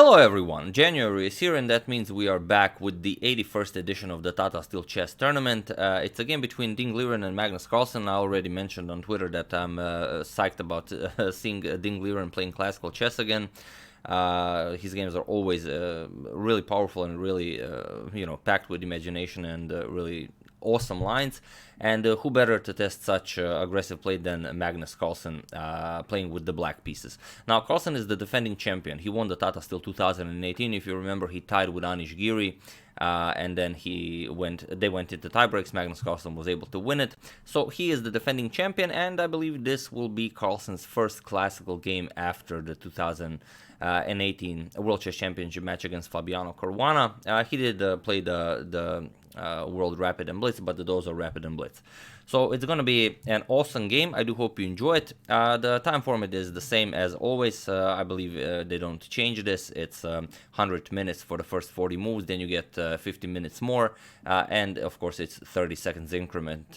Hello everyone, January is here and that means we are back with the 81st edition of the Tata Steel Chess Tournament. It's a game between Ding Liren and Magnus Carlsen. I already mentioned on Twitter that I'm psyched about seeing Ding Liren playing classical chess again. His games are always really powerful and really, packed with imagination and really awesome lines. And who better to test such aggressive play than Magnus Carlsen playing with the black pieces. Now, Carlsen is the defending champion. He won the Tata Steel 2018. If you remember, he tied with Anish Giri. And then they went into tiebreaks. Magnus Carlsen was able to win it. So he is the defending champion, and I believe this will be Carlsen's first classical game after the 2018 World Chess Championship match against Fabiano Caruana. He did play the World Rapid and Blitz, but those are Rapid and Blitz. So it's going to be an awesome game. I do hope you enjoy it. The time format is the same as always. I believe they don't change this. It's 100 minutes for the first 40 moves, then you get 50 minutes more, and of course it's 30 seconds increment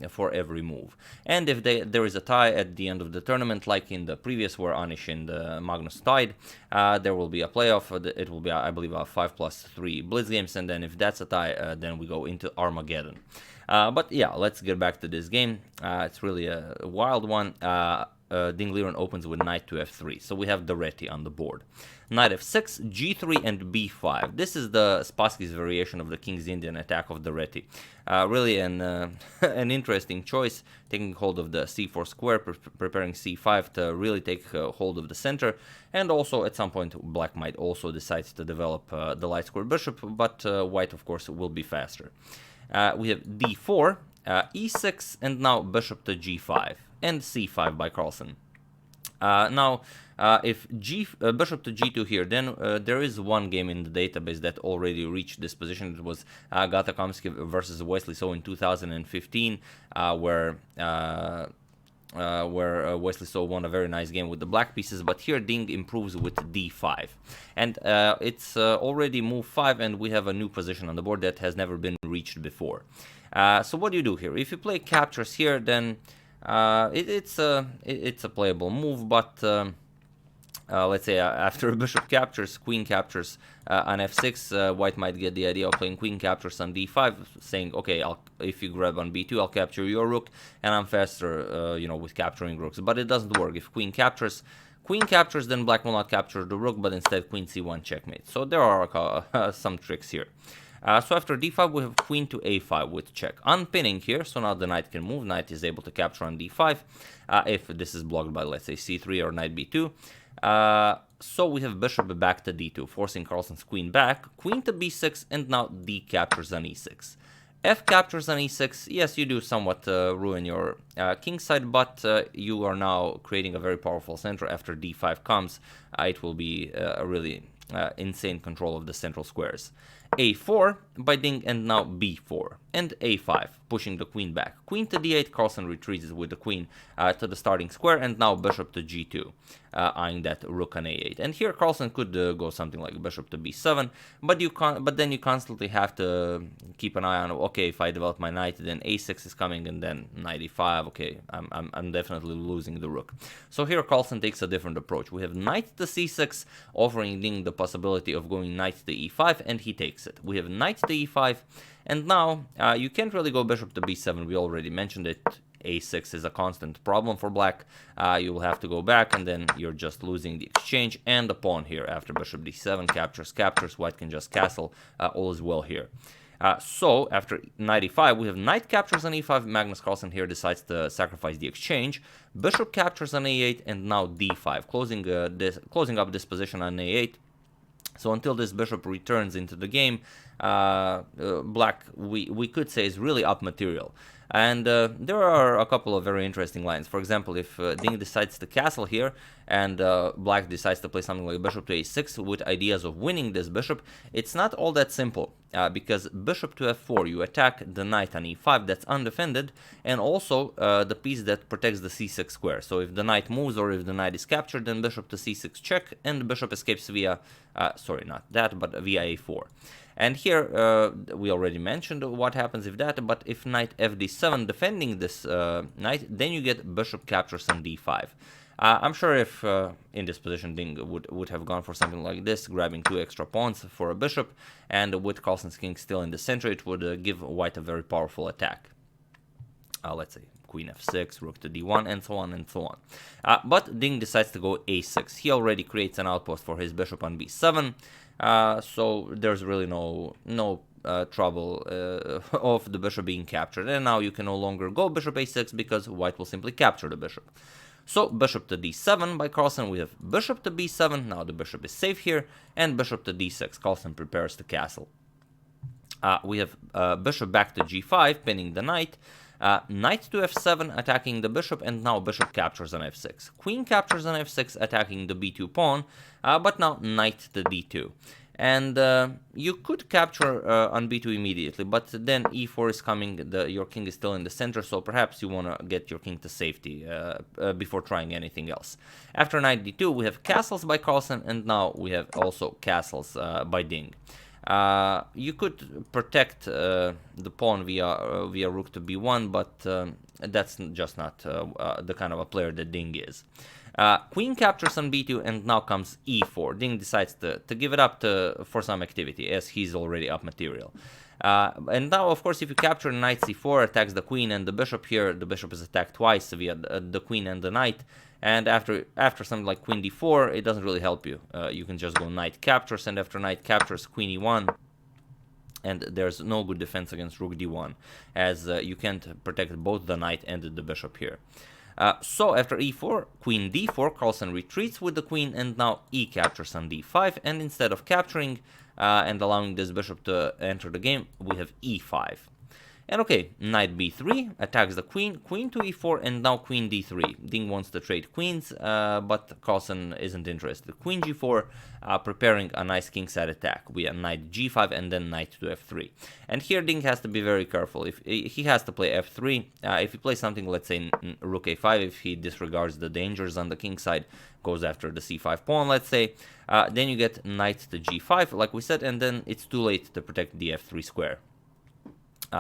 for every move. And if there is a tie at the end of the tournament, like in the previous where Anish and Magnus tied, there will be a playoff. It will be, I believe, 5+3 Blitz games, and then if that's a tie, then we go into Armageddon. But yeah, let's get back to this game. It's really a wild one. Ding Liren opens with knight to f3, so we have Daretti on the board. Knight f6, g3, and b5. This is the Spassky's variation of the King's Indian attack of Daretti. Really an interesting choice, taking hold of the c4 square, preparing c5 to really take hold of the center, and also at some point black might also decide to develop the light square bishop, but white of course will be faster. We have d4, e6, and now bishop to g5, and c5 by Carlsen. Now, if bishop to g2 here, then there is one game in the database that already reached this position. It was Gatakamsky versus Wesley So in 2015, where Wesley So won a very nice game with the black pieces, but here Ding improves with d5. And it's already move 5, and we have a new position on the board that has never been reached before. So what do you do here? If you play captures here, then it's a playable move, but let's say after bishop captures, queen captures on f6, white might get the idea of playing queen captures on d5, saying, okay, if you grab on b2, I'll capture your rook, and I'm faster, with capturing rooks. But it doesn't work. If queen captures, then black will not capture the rook, but instead queen c1 checkmate. So there are some tricks here. So after d5, we have queen to a5 with check. Unpinning here, so now the knight can move. Knight is able to capture on d5, if this is blocked by, let's say, c3 or knight b2. So we have bishop back to d2, forcing Carlsen's queen back. Queen to b6, and now d captures on e6. F captures on e6. Yes, you do somewhat ruin your king side, but you are now creating a very powerful center. After d5 comes, it will be a really insane control of the central squares. a4 by Ding, and now b4, and a5, pushing the queen back. Queen to d8, Carlsen retreats with the queen to the starting square, and now bishop to g2, eyeing that rook on a8. And here Carlsen could go something like bishop to b7, but then you constantly have to keep an eye on, okay, if I develop my knight, then a6 is coming, and then knight e5, okay, I'm definitely losing the rook. So here Carlsen takes a different approach. We have knight to c6, offering Ding the possibility of going knight to e5, and he takes it. We have knight to e5, and now you can't really go bishop to b7. We already mentioned it. a6 is a constant problem for black. You will have to go back, and then you're just losing the exchange and the pawn here. After bishop d7 captures, white can just castle. All is well here. So after knight e5, we have knight captures on e5. Magnus Carlsen here decides to sacrifice the exchange. Bishop captures on a8, and now d5, closing up this position on a8. So until this bishop returns into the game, black, we could say, is really up material. And there are a couple of very interesting lines. For example, if Ding decides to castle here, and black decides to play something like bishop to a6 with ideas of winning this bishop, it's not all that simple. Because bishop to f4, you attack the knight on e5 that's undefended, and also the piece that protects the c6 square. So if the knight moves or if the knight is captured, then bishop to c6 check, and the bishop escapes via, sorry, not that, but via a4. And here, we already mentioned what happens if that, but if knight fd7 defending this knight, then you get bishop captures on d5. I'm sure if in this position Ding would have gone for something like this, grabbing 2 extra pawns for a bishop, and with Carlsen's king still in the center, it would give white a very powerful attack. Let's say Queen F6, Rook to D1, and so on and so on. But Ding decides to go A6. He already creates an outpost for his bishop on B7, so there's really no trouble of the bishop being captured. And now you can no longer go bishop A6 because white will simply capture the bishop. So bishop to D7 by Carlsen, we have bishop to B7, now the bishop is safe here, and bishop to D6, Carlsen prepares to castle. We have bishop back to G5, pinning the knight, knight to F7, attacking the bishop, and now bishop captures on F6. Queen captures on F6, attacking the B2 pawn, but now knight to D2. And you could capture on B2 immediately, but then E4 is coming, your king is still in the center, so perhaps you want to get your king to safety before trying anything else. After knight D2, we have castles by Carlsen, and now we have also castles by Ding. You could protect the pawn via rook to B1, but that's just not the kind of a player that Ding is. Queen captures on B2, and now comes E4. Ding decides to give it up for some activity, as he's already up material. And now, of course, if you capture knight C4, attacks the queen and the bishop here, the bishop is attacked twice via the queen and the knight. And after something like queen D4, it doesn't really help you. You can just go knight captures, and after knight captures, queen E1. And there's no good defense against rook D1, as you can't protect both the knight and the bishop here. So after E4, queen D4, Carlsen retreats with the queen, and now E captures on D5, and instead of capturing and allowing this bishop to enter the game, we have E5. And okay, knight B3 attacks the queen, queen to E4, and now queen D3. Ding wants to trade queens, but Carlsen isn't interested. Queen G4, preparing a nice kingside attack. We have knight G5 and then knight to F3. And here Ding has to be very careful. If he has to play F3, if he plays something, let's say rook A5, if he disregards the dangers on the king side, goes after the C5 pawn, let's say, then you get knight to G5, like we said, and then it's too late to protect the F3 square.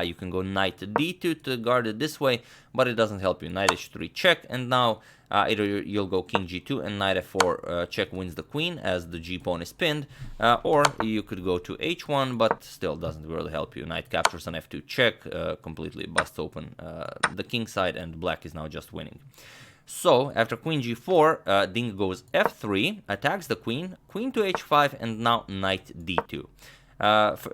You can go knight to D2 to guard it this way, but it doesn't help you. Knight H3 check, and now either you'll go king G2 and knight F4 check wins the queen as the G pawn is pinned, or you could go to H1, but still doesn't really help you. Knight captures on F2 check, completely busts open the king side, and black is now just winning. So after queen G4, Ding goes F3, attacks the queen, queen to H5, and now knight D2.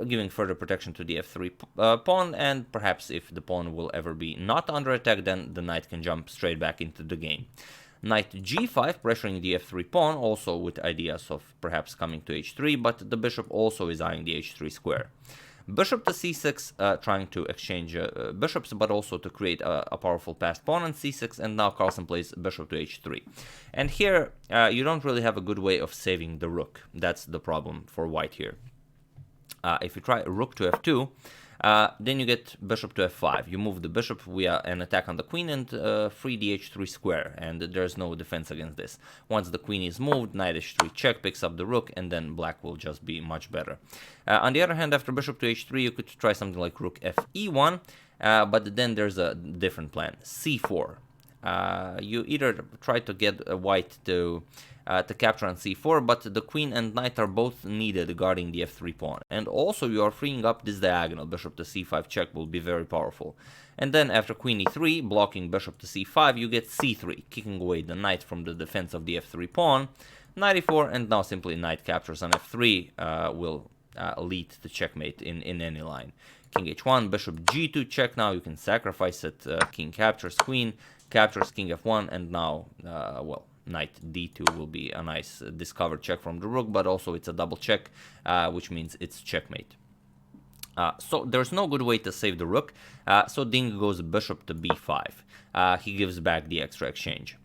Giving further protection to the F3 pawn, and perhaps if the pawn will ever be not under attack, then the knight can jump straight back into the game. Knight G5, pressuring the F3 pawn, also with ideas of perhaps coming to H3, but the bishop also is eyeing the H3 square. Bishop to C6, trying to exchange bishops, but also to create a powerful passed pawn on C6, and now Carlsen plays bishop to H3. And here, you don't really have a good way of saving the rook. That's the problem for white here. If you try rook to F2, then you get bishop to F5. You move the bishop via an attack on the queen and free the H3 square, and there's no defense against this. Once the queen is moved, knight H3 check picks up the rook, and then black will just be much better. On the other hand, after bishop to H3, you could try something like rook Fe1, but then there's a different plan. C4. You either try to get white to capture on C4, but the queen and knight are both needed guarding the F3 pawn. And also you are freeing up this diagonal. Bishop to C5 check will be very powerful. And then after queen E3, blocking bishop to C5, you get C3, kicking away the knight from the defense of the F3 pawn. Knight E4, and now simply knight captures on F3 will lead to checkmate in any line. King H1, bishop G2 check. Now you can sacrifice it. King captures queen, captures king F1, and now, well, knight D2 will be a nice discovered check from the rook, but also it's a double check, which means it's checkmate. So there's no good way to save the rook, so Ding goes bishop to B5. He gives back the extra exchange,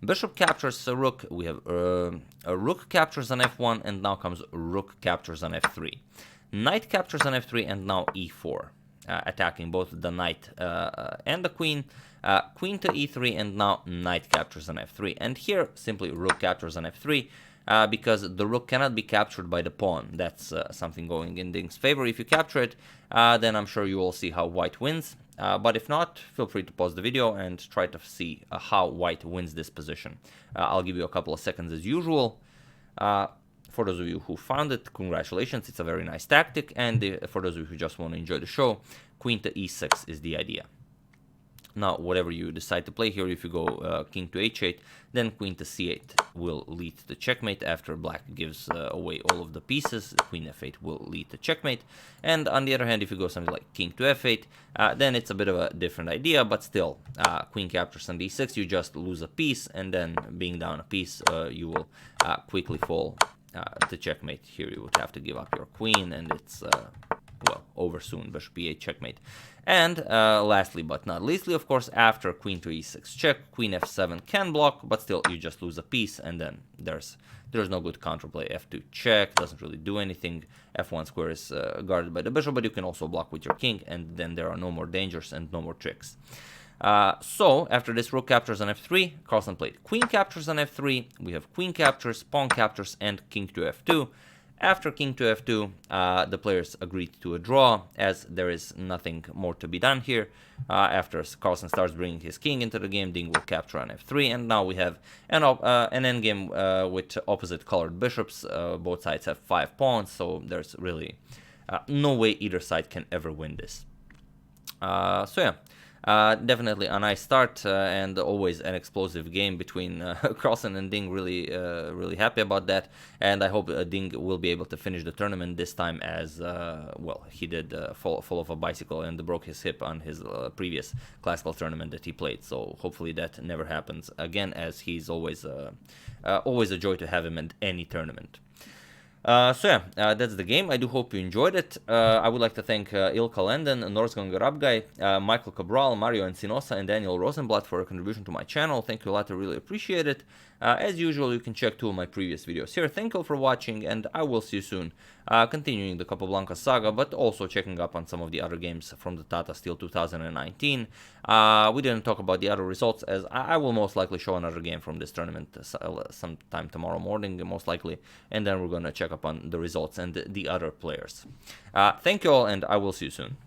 Bishop captures a rook, we have a rook captures on F1, and now comes rook captures on F3. Knight captures on F3, and now E4, attacking both the knight and the queen. Queen to E3, and now knight captures on F3. And here, simply rook captures on F3, because the rook cannot be captured by the pawn. That's something going in Ding's favor. If you capture it, then I'm sure you will see how white wins. but if not, feel free to pause the video and try to see how white wins this position. I'll give you a couple of seconds as usual. For those of you who found it, congratulations, it's a very nice tactic, and for those of you who just want to enjoy the show, queen to e6 is the idea. Now, whatever you decide to play here, if you go king to h8, then queen to c8 will lead to checkmate after black gives away all of the pieces. Queen f8 will lead to checkmate. And on the other hand, if you go something like king to f8, then it's a bit of a different idea, but still, queen captures on d6, you just lose a piece, and then being down a piece, you will quickly fall to checkmate. Here you would have to give up your queen, and it's well, over soon, bishop e8 checkmate. And lastly but not leastly, of course, after queen to e6 check, queen f7 can block, but still you just lose a piece, and then there's no good counterplay. F2 check doesn't really do anything. F1 square is guarded by the bishop, but you can also block with your king, and then there are no more dangers and no more tricks. So after this, rook captures on f3, Carlsen played queen captures on f3, we have queen captures, pawn captures, and king to f2. After king to f2, the players agreed to a draw, as there is nothing more to be done here. After Carlsen starts bringing his king into the game, Ding will capture on f3, and now we have an endgame with opposite colored bishops. Both sides have 5 pawns, so there's really no way either side can ever win this. So yeah. Definitely a nice start and always an explosive game between Carlsen and Ding. Really happy about that, and I hope Ding will be able to finish the tournament this time, as well, he did fall off a bicycle and broke his hip on his previous classical tournament that he played. So hopefully that never happens again, as he's always a joy to have him at any tournament. So yeah, that's the game. I do hope you enjoyed it. I would like to thank Ilka Lenden, Norsgang Rabgai, Michael Cabral, Mario Encinosa, and Daniel Rosenblatt for a contribution to my channel. Thank you a lot, I really appreciate it. As usual, you can check 2 of my previous videos here. Thank you for watching, and I will see you soon. Continuing the Capablanca saga, but also checking up on some of the other games from the Tata Steel 2019. We didn't talk about the other results, as I will most likely show another game from this tournament sometime tomorrow morning, most likely, and then we're going to check up on the results and the other players. Thank you all, and I will see you soon.